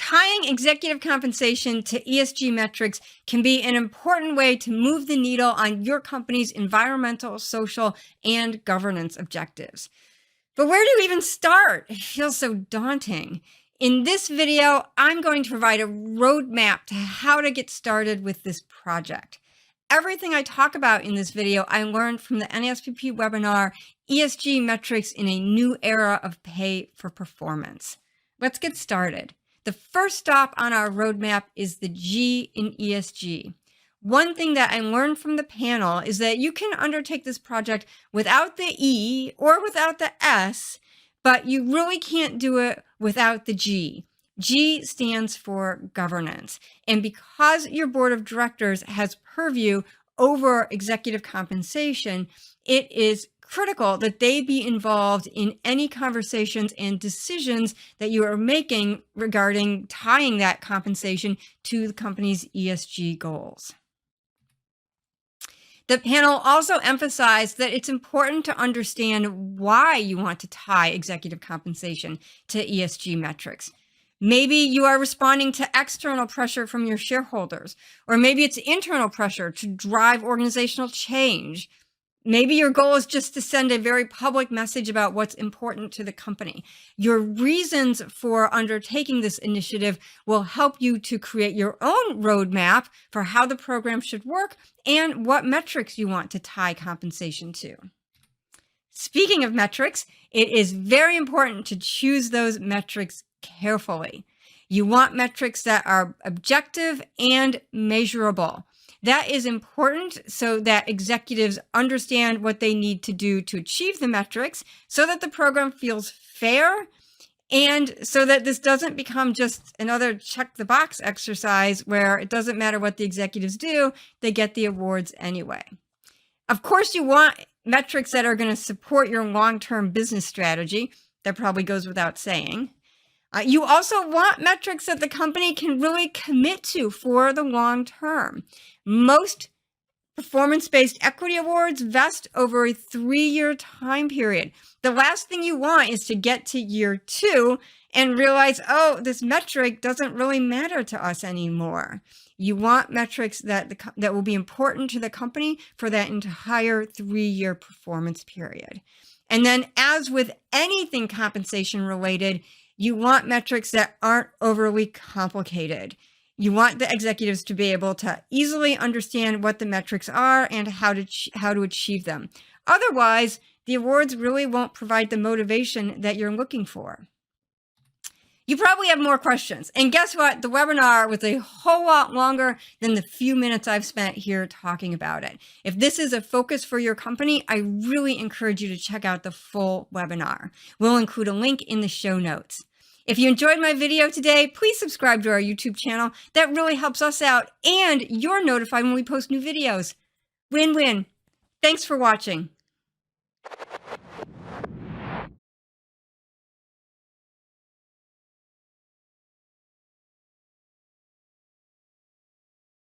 Tying executive compensation to ESG metrics can be an important way to move the needle on your company's environmental, social, and governance objectives. But where do you even start? It feels so daunting. In this video, I'm going to provide a roadmap to how to get started with this project. Everything I talk about in this video, I learned from the NASPP webinar, ESG Metrics in a New Era of Pay for Performance. Let's get started. The first stop on our roadmap is the G in ESG. One thing that I learned from the panel is that you can undertake this project without the E or without the S, but you really can't do it without the G. G stands for governance. And because your board of directors has purview over executive compensation, it is critical that they be involved in any conversations and decisions that you are making regarding tying that compensation to the company's ESG goals. The panel also emphasized that it's important to understand why you want to tie executive compensation to ESG metrics. Maybe you are responding to external pressure from your shareholders, or maybe it's internal pressure to drive organizational change. Maybe your goal is just to send a very public message about what's important to the company. Your reasons for undertaking this initiative will help you to create your own roadmap for how the program should work and what metrics you want to tie compensation to. Speaking of metrics, it is very important to choose those metrics carefully. You want metrics that are objective and measurable. That is important so that executives understand what they need to do to achieve the metrics so that the program feels fair and so that this doesn't become just another check the box exercise where it doesn't matter what the executives do, they get the awards anyway. Of course, you want metrics that are going to support your long-term business strategy. That probably goes without saying. You also want metrics that the company can really commit to for the long term. Most performance-based equity awards vest over a 3-year time period. The last thing you want is to get to year 2 and realize, oh, this metric doesn't really matter to us anymore. You want metrics that will be important to the company for that entire 3-year performance period. And then, as with anything compensation related, you want metrics that aren't overly complicated. You want the executives to be able to easily understand what the metrics are and how to achieve them. Otherwise, the awards really won't provide the motivation that you're looking for. You probably have more questions. And guess what? The webinar was a whole lot longer than the few minutes I've spent here talking about it. If this is a focus for your company, I really encourage you to check out the full webinar. We'll include a link in the show notes. If you enjoyed my video today, please subscribe to our YouTube channel. That really helps us out, and you're notified when we post new videos. Win-win. Thanks for watching.